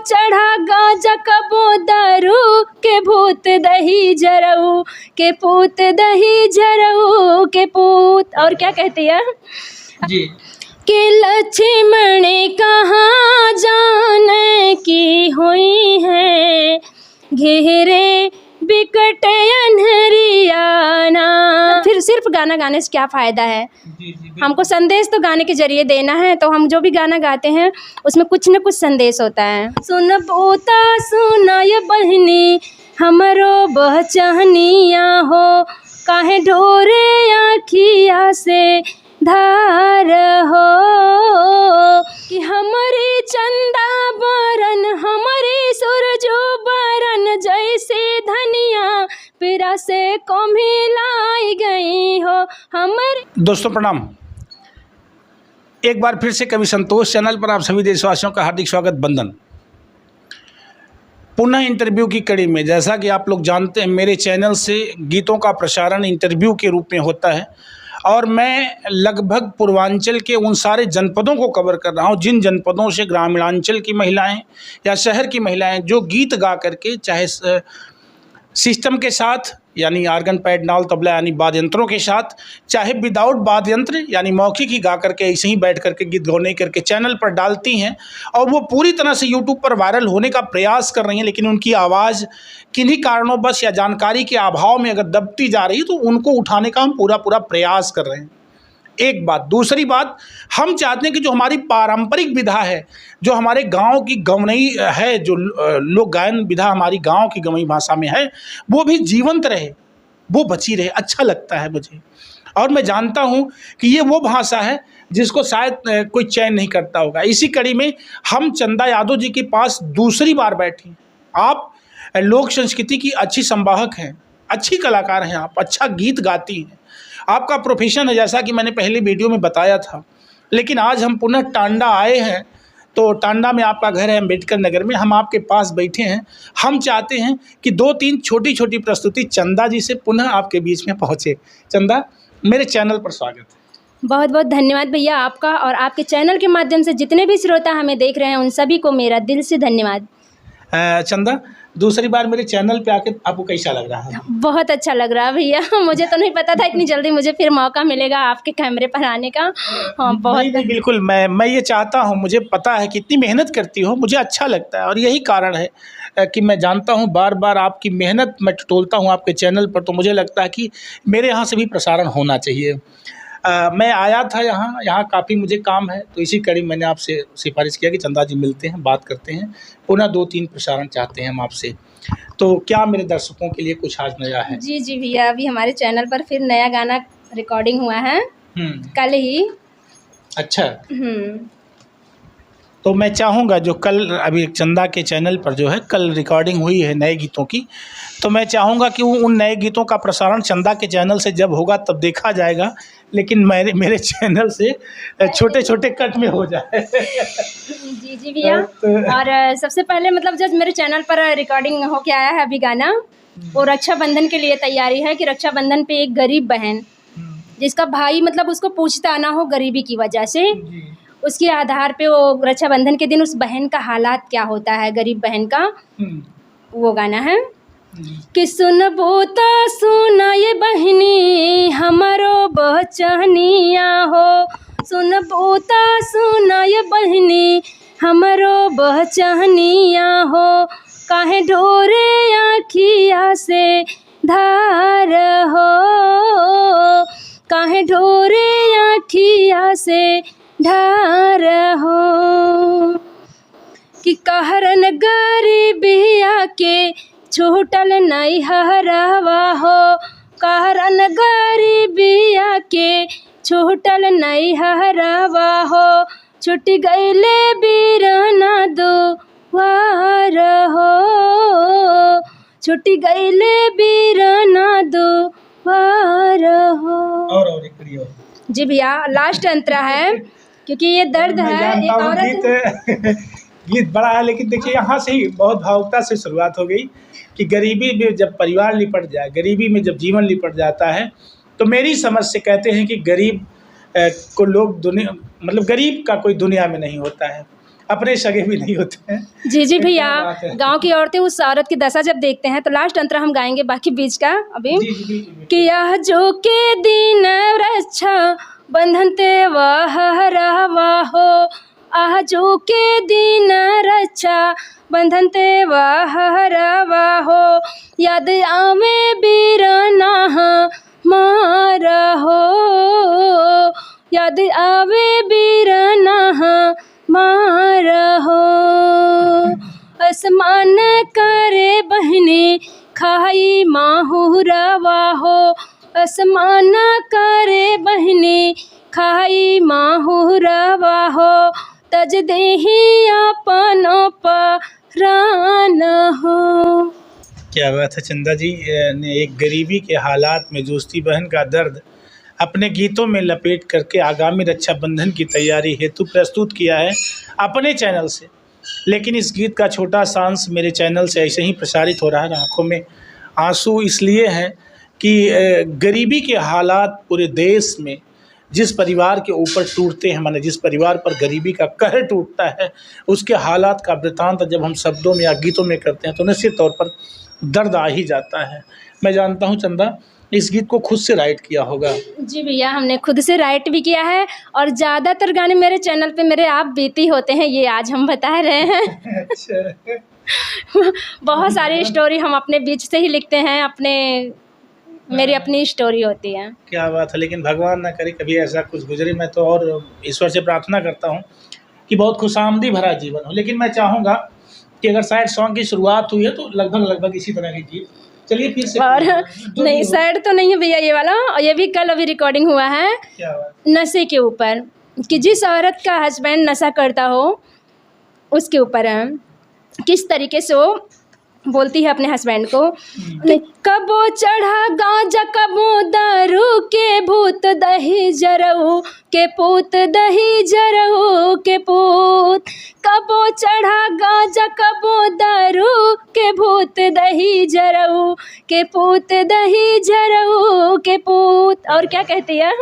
चढ़ा गांजा कबो दारू, के भूत दही जरऊ, के पूत दही जरऊ, के पूत। और क्या कहती है जी कि लक्ष्मण कहाँ जाने की हुई है, घेरे बिकट अनहरियाना। फिर सिर्फ गाना गाने से क्या फ़ायदा है? हमको संदेश तो गाने के जरिए देना है, तो हम जो भी गाना गाते हैं उसमें कुछ न कुछ संदेश होता है। सुन बोता सुना ये बहनी हमरो बहचहनिया हो, काहे ढोरे आँखिया से धार हो, कि हमारी चंदा बरन हमारी सूरजो बरन, जैसे धनिया पिरा से कोमिलाई गई हो हमारी। दोस्तों प्रणाम। एक बार फिर से कवि संतोष चैनल पर आप सभी देशवासियों का हार्दिक स्वागत, बंदन। पुनः इंटरव्यू की कड़ी में, जैसा कि आप लोग जानते हैं मेरे चैनल से गीतों का प्रसारण इंटरव्यू के रूप में होता है, और मैं लगभग पूर्वांचल के उन सारे जनपदों को कवर कर रहा हूं जिन जनपदों से ग्रामीणांचल की महिलाएं या शहर की महिलाएं जो गीत गा करके, चाहे सिस्टम के साथ यानी आर्गन पैड नाल तबला यानी वाद्य यंत्रों के साथ, चाहे विदाउट वाद्य यंत्र यानी मौखिक ही गा करके ऐसे ही बैठ करके गीत गौने करके चैनल पर डालती हैं, और वो पूरी तरह से यूट्यूब पर वायरल होने का प्रयास कर रही हैं, लेकिन उनकी आवाज़ किन्हीं कारणों या जानकारी के अभाव में अगर दबती जा रही है तो उनको उठाने का हम पूरा प्रयास कर रहे हैं। एक बात। दूसरी बात, हम चाहते हैं कि जो हमारी पारंपरिक विधा है, जो हमारे गांव की गवनई है, जो लोक गायन विधा हमारी गांव की गवनई भाषा में है, वो भी जीवंत रहे, वो बची रहे। अच्छा लगता है मुझे, और मैं जानता हूं कि ये वो भाषा है जिसको शायद कोई चैन नहीं करता होगा। इसी कड़ी में हम चंदा यादव जी के पास दूसरी बार बैठे। आप लोक संस्कृति की अच्छी संवाहक हैं, अच्छी कलाकार हैं, आप अच्छा गीत गाती हैं, आपका प्रोफेशन है जैसा कि मैंने पहले वीडियो में बताया था। लेकिन आज हम पुनः टांडा आए हैं, तो टांडा में आपका घर है, अम्बेडकर नगर में, हम आपके पास बैठे हैं। हम चाहते हैं कि 2-3 छोटी छोटी प्रस्तुति चंदा जी से पुनः आपके बीच में पहुँचे। चंदा, मेरे चैनल पर स्वागत है। बहुत बहुत धन्यवाद भैया आपका, और आपके चैनल के माध्यम से जितने भी श्रोता हमें देख रहे हैं उन सभी को मेरा दिल से धन्यवाद। चंदा, दूसरी बार मेरे चैनल पे आके आपको कैसा लग रहा है? बहुत अच्छा लग रहा है भैया, मुझे तो नहीं पता था इतनी जल्दी मुझे फिर मौका मिलेगा आपके कैमरे पर आने का। हाँ, बहुत नहीं, बिल्कुल। मैं ये चाहता हूँ, मुझे पता है कि इतनी मेहनत करती हो, मुझे अच्छा लगता है, और यही कारण है कि मैं जानता हूँ बार बार आपकी मेहनत मैं टटोलता हूँ आपके चैनल पर, तो मुझे लगता है कि मेरे यहाँ से भी प्रसारण होना चाहिए। मैं आया था यहाँ काफ़ी मुझे काम है, तो इसी कड़ी मैंने आपसे सिफारिश किया कि चंदा जी मिलते हैं, बात करते हैं, पुनः 2-3 प्रसारण चाहते हैं हम आपसे। तो क्या मेरे दर्शकों के लिए कुछ आज नया है? जी जी भैया, अभी हमारे चैनल पर फिर नया गाना रिकॉर्डिंग हुआ है कल ही। अच्छा। तो मैं चाहूँगा जो कल अभी चंदा के चैनल पर जो है कल रिकॉर्डिंग हुई है नए गीतों की, तो मैं चाहूँगा कि उन नए गीतों का प्रसारण चंदा के चैनल से जब होगा तब देखा जाएगा, लेकिन मेरे चैनल से छोटे छोटे कट में हो जाए। जी जी भैया। और सबसे पहले मतलब जब मेरे चैनल पर रिकॉर्डिंग हो के आया है अभी गाना, वो रक्षाबंधन के लिए तैयारी है कि रक्षाबंधन पे एक गरीब बहन जिसका भाई मतलब उसको पूछता ना हो गरीबी की वजह से, उसके आधार पे वो रक्षाबंधन के दिन उस बहन का हालात क्या होता है, गरीब बहन का, वो गाना है कि सुन बोता सुना ये बहनी हमारो बहचनिया हो, सुन बोता सुना ये बहनी हमारो बहचनिया हो, काहे ढोरे आँखिया से धार हो, काहे ढोरे आँखिया से धार हो, कि कहरन गरीबिया के छूटल नहीं हरवा हो, कहरन गरीबिया के छूटल नहीं हरवा हो, छूट गईले बीराना दुआर हो, छूट गईले बीराना दुआर हो। और एक जी भैया, लास्ट अंतरा है क्योंकि ये दर्द है। एक औरत गीत बड़ा है, लेकिन देखिए यहाँ से ही बहुत भावुकता से शुरुआत हो गई कि गरीबी में जब परिवार लिपट जाए, गरीबी में जब जीवन लिपट जाता है, तो मेरी समझ से कहते हैं कि गरीब को लोग दुनिया मतलब गरीब का कोई दुनिया में नहीं होता है। अपने सगे भी नहीं होते हैं। जी जी भैया, क्या बात है। गांव की औरतें उस औरत की दशा जब देखते हैं तो लास्ट अंतरा हम गाएंगे, बाकी बीच का अभी। जी जी जी। कि यह जो के दिन रक्षा बंधन ते वह रहवा हो, आह जो के दिन रक्षा बंधन ते वह रहवा हो, याद आवे बीरना मारा हो, याद आवे बीरना मारा हो, आसमान करे बहने खाई माहुरवा हो, आसमान करे बहने खाई माहुरवा हो, तज देही अपनो परान हो। क्या बात है। चंदा जी ने एक गरीबी के हालात में जूझती बहन का दर्द अपने गीतों में लपेट करके आगामी रक्षाबंधन की तैयारी हेतु प्रस्तुत किया है अपने चैनल से। लेकिन इस गीत का छोटा सा अंश मेरे चैनल से ऐसे ही प्रसारित हो रहा है। आंखों में आंसू इसलिए हैं कि गरीबी के हालात पूरे देश में जिस परिवार के ऊपर टूटते हैं, माने जिस परिवार पर गरीबी का कहर टूटता है, उसके हालात का वृतांत जब हम शब्दों में या गीतों में करते हैं तो निश्चित तौर पर दर्द आ ही जाता है। मैं जानता हूँ चंदा इस गीत को खुद से राइट किया होगा। जी भैया, हमने खुद से राइट भी किया है और ज़्यादातर गाने मेरे चैनल पे मेरे आप बीती होते हैं, ये आज हम बता रहे हैं। अच्छा। बहुत सारी स्टोरी हम अपने बीच से ही लिखते हैं, मेरी अपनी स्टोरी होती है। क्या बात है। लेकिन भगवान ना करे कभी ऐसा कुछ गुजरे। मैं तो और ईश्वर से प्रार्थना करता हूँ कि बहुत खुशामदी भरा जीवन हो। लेकिन मैं चाहूँगा कि अगर शायद सॉन्ग की शुरुआत हुई है तो लगभग इसी तरह की गीत चलिए फिर से। और नहीं, सैड तो नहीं है भैया ये वाला, और ये भी कल अभी रिकॉर्डिंग हुआ है। क्या बात। नशे के ऊपर, कि जिस औरत का हस्बैंड नशा करता हो उसके ऊपर है, किस तरीके से वो बोलती है अपने हस्बैंड को। कबो चढ़ा गांजा कबो दारू के भूत दही जरऊ के पूत दही जरऊ के पूत, कबो चढ़ा गांजा कबो दारू के भूत दही जरऊ के पूत दही जरऊ के पूत। और क्या कहती है,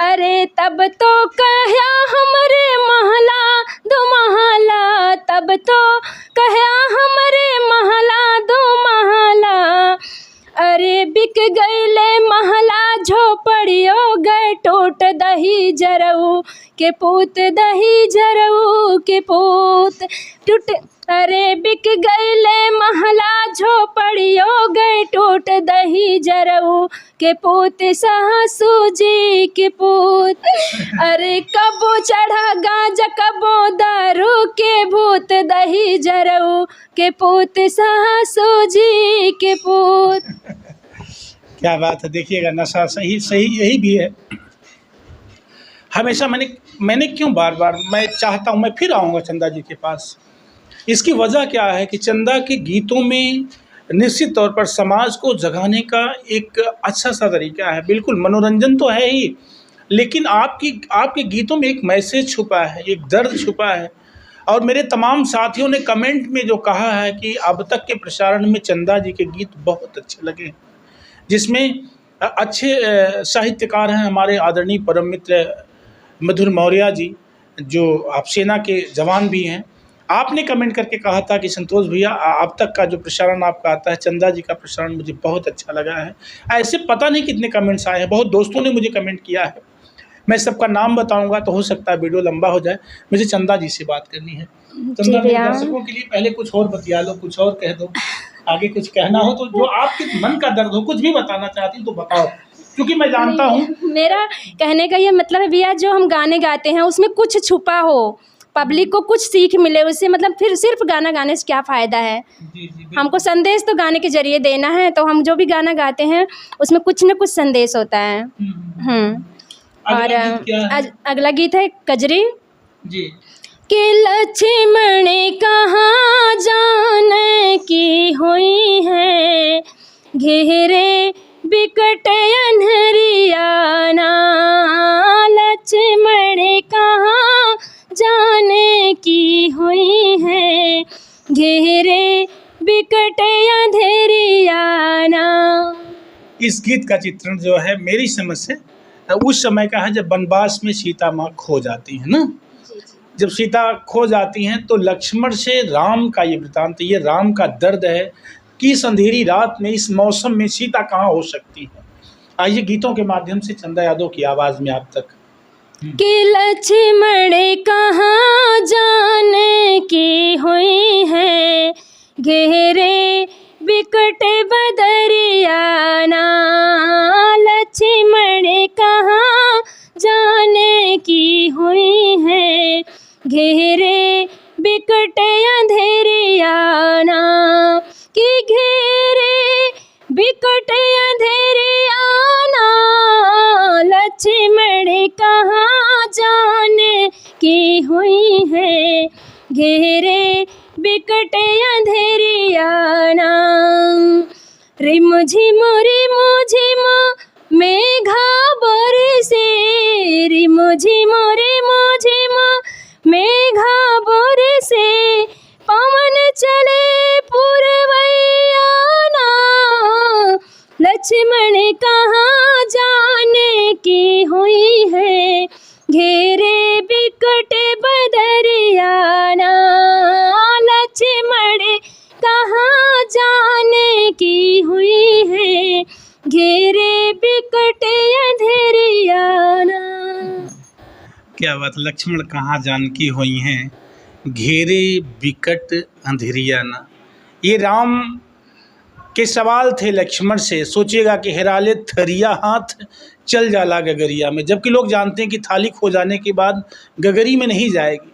अरे तब तो कहया हमरे महला दो महला, तब तो कहया हमरे महला दो महला, अरे बिक गईले महला झोपड़ियों गए टूट दही जरऊ के पूत दही जरऊ के पूत टूट, अरे बिक गईले महला झोपड़ियों गए टूट दही जरऊ के पूत सासू जी के पूत, अरे कबो चढ़ा गांजा कबो दारू के भूत दही जरऊ के पूत सासू जी के पूत। क्या बात है। देखिएगा नशा सही यही भी है। हमेशा मैंने क्यों बार मैं चाहता हूँ मैं फिर आऊँगा चंदा जी के पास। इसकी वजह क्या है कि चंदा के गीतों में निश्चित तौर पर समाज को जगाने का एक अच्छा सा तरीका है। बिल्कुल मनोरंजन तो है ही, लेकिन आपके गीतों में एक मैसेज छुपा है, एक दर्द छुपा है। और मेरे तमाम साथियों ने कमेंट में जो कहा है कि अब तक के प्रसारण में चंदा जी के गीत बहुत अच्छे लगे, जिसमें अच्छे साहित्यकार हैं हमारे आदरणीय परम मित्र मधुर मौर्य जी, जो आप सेना के जवान भी हैं। आपने कमेंट करके कहा था कि संतोष भैया अब तक का जो प्रसारण आपका आता है चंदा जी का प्रसारण मुझे बहुत अच्छा लगा है। ऐसे पता नहीं कितने कमेंट्स आए हैं, बहुत दोस्तों ने मुझे कमेंट किया है। मैं सबका नाम बताऊंगा तो हो सकता है वीडियो लंबा हो जाए। मुझे चंदा जी से बात करनी है। चंदा जी, दर्शकों के लिए पहले कुछ और बतिया लो, कुछ और कह दो, आगे कुछ कहना हो तो जो आपके मन का दर्द हो, कुछ भी बताना चाहती हो तो बताओ, क्योंकि मैं जानता हूँ। मेरा कहने का ये मतलब है भैया, जो हम गाने गाते हैं उसमें कुछ छुपा हो, पब्लिक को कुछ सीख मिले उससे, मतलब फिर सिर्फ गाना गाने से क्या फ़ायदा है। हमको संदेश तो गाने के जरिए देना है, तो हम जो भी गाना गाते हैं उसमें कुछ न कुछ संदेश होता है। और अगला गीत है कजरी जी। कि लक्ष्मण कहाँ जाने की हुई है, घेरे बिकट अनहरियाना, लक्ष्मण कहाँ जाने की हुई है, घेरे बिकट अंधेरियाना। इस गीत का चित्रण जो है मेरी समझ से उस समय का है जब वनवास में सीता माँ खो जाती है ना। जब सीता खो जाती हैं तो लक्ष्मण से राम का ये वृतांत, ये राम का दर्द है कि इस अंधेरी रात में, इस मौसम में सीता कहाँ हो सकती है। आइए गीतों के माध्यम से चंदा यादव की आवाज़ में आप तक। कि लक्ष्मण कहाँ जाने की हुई है, घेरे बिकट बदरियाना। लक्ष्मण कहाँ जाने की हुई है, घेरे बिकट अंधेरियाना। कि घेरे बिकट अंधेरियाना, लक्ष्मण कहाँ जाने की हुई है, घेरे बिकट अंधेरियाना। रिम झिम मेघा बरसे, रिम झिम मेघा बरसे, पवन चले पुरवैयाना। लक्ष्मण कहाँ जाने की हुई है, घेरे बिकट बदरियाना। लक्ष्मण कहाँ जाने की हुई है, घेरे बिकट अंधेरियाना। क्या बात, लक्ष्मण कहाँ जानकी हुई हैं, घेरे बिकट अंधेरियाना। ये राम के सवाल थे लक्ष्मण से। सोचिएगा कि हिराले थरिया हाथ चल जाला गगरिया में, जबकि लोग जानते हैं कि थाली खो जाने के बाद गगरी में नहीं जाएगी।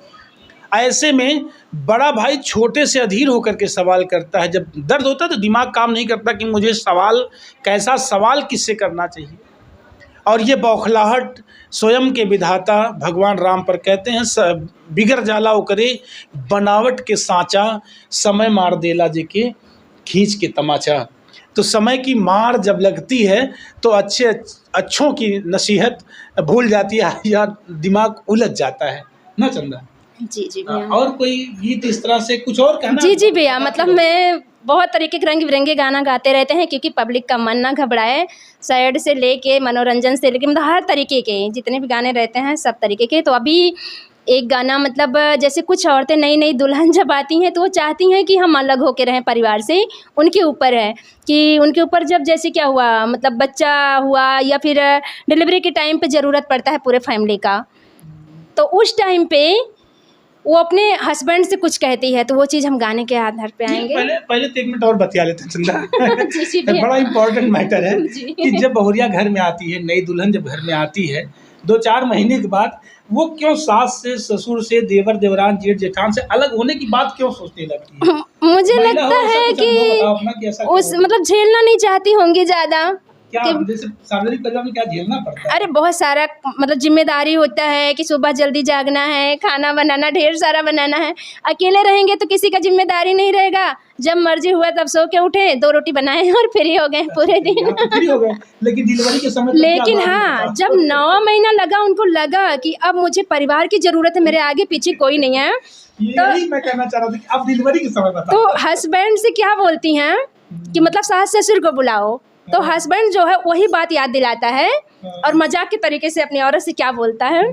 ऐसे में बड़ा भाई छोटे से अधीर होकर के सवाल करता है। जब दर्द होता है तो दिमाग काम नहीं करता कि मुझे सवाल, कैसा सवाल किससे करना चाहिए। और ये बौखलाहट स्वयं के विधाता भगवान राम पर कहते हैं, बिगड़ जाला ओकरे बनावट के सांचा, समय मार देला जेके खींच के तमाचा। तो समय की मार जब लगती है तो अच्छों की नसीहत भूल जाती है या दिमाग उलझ जाता है ना चंदा। जी भैया। और कोई गीत इस तरह से कुछ और कहना? जी भैया, मतलब मैं बहुत तरीके के रंग बिरंगे गाना गाते रहते हैं, क्योंकि पब्लिक का मन ना घबराए। सैड से लेके मनोरंजन से लेके मतलब हर तरीके के जितने भी गाने रहते हैं सब तरीके के। तो अभी एक गाना, मतलब जैसे कुछ औरतें नई दुल्हन जब आती हैं तो वो चाहती हैं कि हम अलग होकर रहें परिवार से। उनके ऊपर है कि उनके ऊपर जब जैसे क्या हुआ, मतलब बच्चा हुआ या फिर डिलीवरी के टाइम पे ज़रूरत पड़ता है पूरे फैमिली का, तो उस टाइम पे वो अपने हस्बैंड से कुछ कहती है। तो वो चीज़ हम गाने के आधार पे आएंगे। पहले तो 1 मिनट और बतिया लेते हैं चंदा। बड़ा इम्पोर्टेंट मैटर है कि जब बहुरिया घर में आती है, नई दुल्हन जब घर में आती है, 2-4 महीने के बाद वो क्यों सास से, ससुर से, देवर देवरान, जेठ जेठान से अलग होने की बात क्यों सोचने लगती है? मुझे लगता है कि उस मतलब झेलना नहीं चाहती होंगी ज़्यादा। क्या जैसे सार्वजनिक परिवार में क्या झेलना पड़ता है? अरे बहुत सारा मतलब जिम्मेदारी होता है कि सुबह जल्दी जागना है, खाना बनाना, ढेर सारा बनाना है। अकेले रहेंगे तो किसी का जिम्मेदारी नहीं रहेगा। जब मर्जी हुआ तब सो के उठे, 2 रोटी बनाए और फ्री हो गए पूरे दिन। फ्री हो गए। लेकिन डिलीवरी के समय लेकिन हाँ, जब 9वां महीना लगा, उनको लगा कि अब मुझे परिवार की ज़रूरत है, मेरे आगे पीछे कोई नहीं है। यही मैं कहना चाह रहा था कि अब डिलीवरी के समय बताओ। तो हस्बैंड से क्या बोलती हैं कि मतलब सास ससुर को बुलाओ, तो हस्बैंड जो है वही बात याद दिलाता है और मजाक के तरीके से अपनी औरत से क्या बोलता है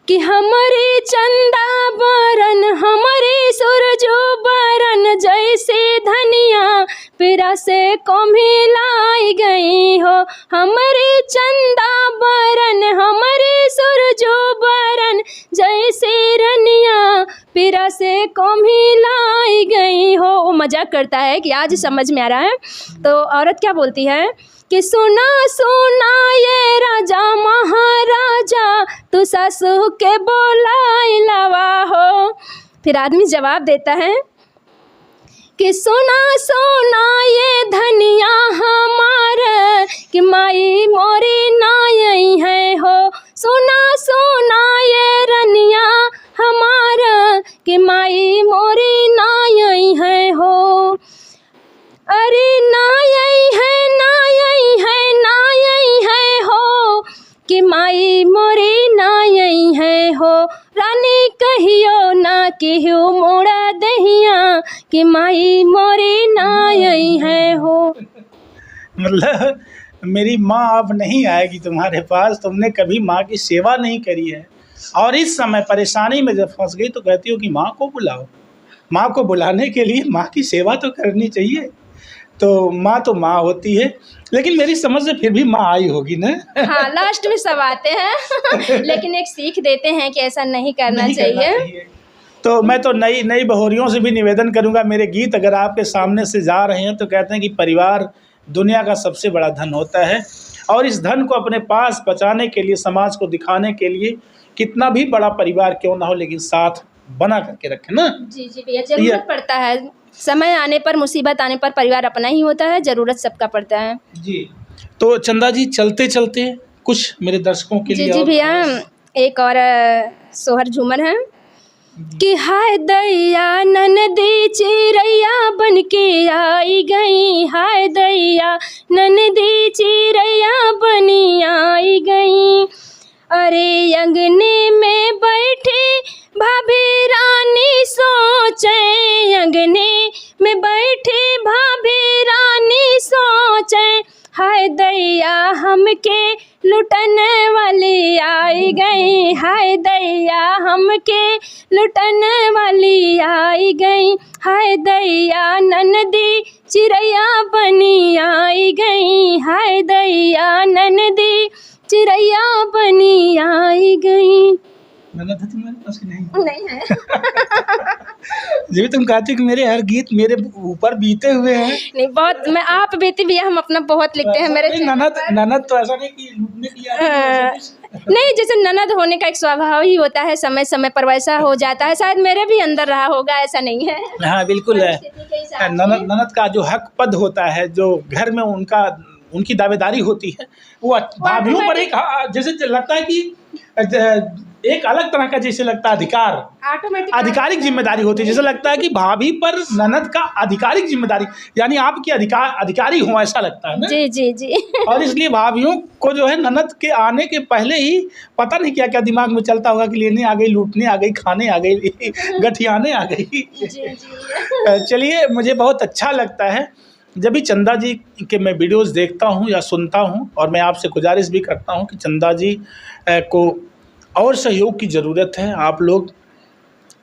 कि हमारे चंदा बरन, हमारे सूरजो बरन, जैसे धनिया पिरा से कोमिलाई गई हो। हमारे चंदा बरन, हमारे सूरजो बरन, जैसे रनिया पिरा से कोमिलाई गई हो। वो मजाक करता है कि आज समझ में आ रहा है। तो औरत क्या बोलती है कि सुना सुना ये राजा महाराजा, तू सासू के बोलाई लावा हो। फिर आदमी जवाब देता है कि सुना सुना ये धनिया हमारा, कि माई मोरी नाई है हो। सुना सुना ये रनिया हमारा, कि माई मोरी नाई है हो। अरे नाई है, नाई है, नाई है हो, कि माई मोरी नाई है हो। रानी कहियो ना केहू मोड़ा दहिया, कि माई मोरी नाई है हो। मतलब मेरी माँ अब नहीं आएगी तुम्हारे पास, तुमने कभी माँ की सेवा नहीं करी है। और इस समय परेशानी में जब फंस गई तो कहती हो कि माँ को बुलाओ। माँ को बुलाने के लिए माँ की सेवा तो करनी चाहिए। तो माँ होती है, लेकिन मेरी समझ से फिर भी माँ आई होगी ना। हाँ, लास्ट में सब आते हैं लेकिन एक सीख देते हैं कि ऐसा नहीं करना चाहिए। तो मैं तो नई बहोरियों से भी निवेदन करूंगा, मेरे गीत अगर आपके सामने से जा रहे हैं तो कहते हैं कि परिवार दुनिया का सबसे बड़ा धन होता है, और इस धन को अपने पास बचाने के लिए, समाज को दिखाने के लिए, कितना भी बड़ा परिवार क्यों ना हो लेकिन साथ बना करके रखें ना। जी भैया, जरूरत पड़ता है, समय आने पर, मुसीबत आने पर परिवार अपना ही होता है, जरूरत सबका पड़ता है। जी, तो चंदा जी चलते चलते कुछ मेरे दर्शकों के लिए। जी भैया, एक और सोहर झूमर है कि हाय दैया ननदी चिरैया बन के आई गई, हाय दैया ननदी चिरैया बनी आई गई। अरे अंगने में बैठी भाभी रानी सोचे, अंगने में बैठी भाभी रानी सोचे, हाय दैया हमके लुटने वाली आई गई, हाय दैया हमके लुटने वाली आई गई, हाय दैया ननदी चिरैया बनी आई गई, हाय दैया ननदी चिरैया बनी आई गई। ननद है तुम्हारे पास कि नहीं है जी, तुम कहती कि मेरे हर गीत मेरे ऊपर बीते हुए हैं। नहीं, बहुत मैं आप बेटी भैया हम अपना बहुत लिखते हैं मेरे ननद तो ऐसा नहीं कि लूटने के लिए नहीं, जैसे ननद होने का एक स्वभाव ही होता है, समय समय पर वैसा हो जाता है, शायद मेरे भी अंदर रहा होगा, ऐसा नहीं है। हाँ बिल्कुल है, ननद का जो हक पद होता है, जो घर में उनकी दावेदारी होती है, वो भाभीयों पर एक जैसे लगता है कि एक अलग तरह का जैसे लगता है अधिकार, आधिकारिक जिम्मेदारी होती है, जैसे लगता है कि भाभी पर ननद का आधिकारिक जिम्मेदारी, यानी आपकी अधिकारी हो, ऐसा लगता है ना। जी और इसलिए भाभीयों को जो है ननद के आने के पहले ही पता नहीं क्या क्या दिमाग में चलता होगा कि लेने आ गई, लूटने आ गई, खाने आ गई, गठियाने आ गई। चलिए, मुझे बहुत अच्छा लगता है जब भी चंदा जी के मैं वीडियोस देखता हूं या सुनता हूं, और मैं आपसे गुजारिश भी करता हूं कि चंदा जी को और सहयोग की ज़रूरत है। आप लोग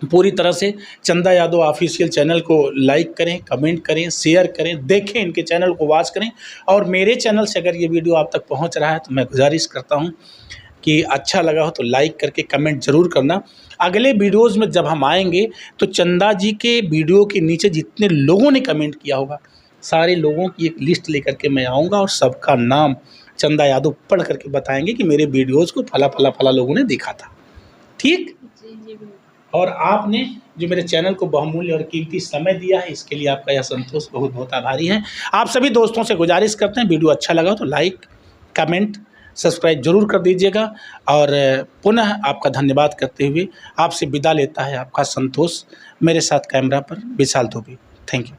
पूरी तरह से चंदा यादव ऑफिशियल चैनल को लाइक करें, कमेंट करें, शेयर करें, देखें, इनके चैनल को वॉच करें, और मेरे चैनल से अगर ये वीडियो आप तक पहुंच रहा है तो मैं गुजारिश करता हूं कि अच्छा लगा हो तो लाइक करके कमेंट ज़रूर करना। अगले वीडियोज़ में जब हम आएंगे तो चंदा जी के वीडियो के नीचे जितने लोगों ने कमेंट किया होगा, सारे लोगों की एक लिस्ट लेकर के मैं आऊँगा और सबका नाम चंदा यादव पढ़ करके बताएंगे कि मेरे वीडियोज़ को फला लोगों ने देखा था। ठीक। और आपने जो मेरे चैनल को बहुमूल्य और कीमती समय दिया है, इसके लिए आपका यह संतोष बहुत बहुत आभारी है। आप सभी दोस्तों से गुजारिश करते हैं, वीडियो अच्छा लगा तो लाइक, कमेंट, सब्सक्राइब जरूर कर दीजिएगा। और पुनः आपका धन्यवाद करते हुए आपसे विदा लेता है आपका संतोष, मेरे साथ कैमरा पर विशाल दुबे। Thank you.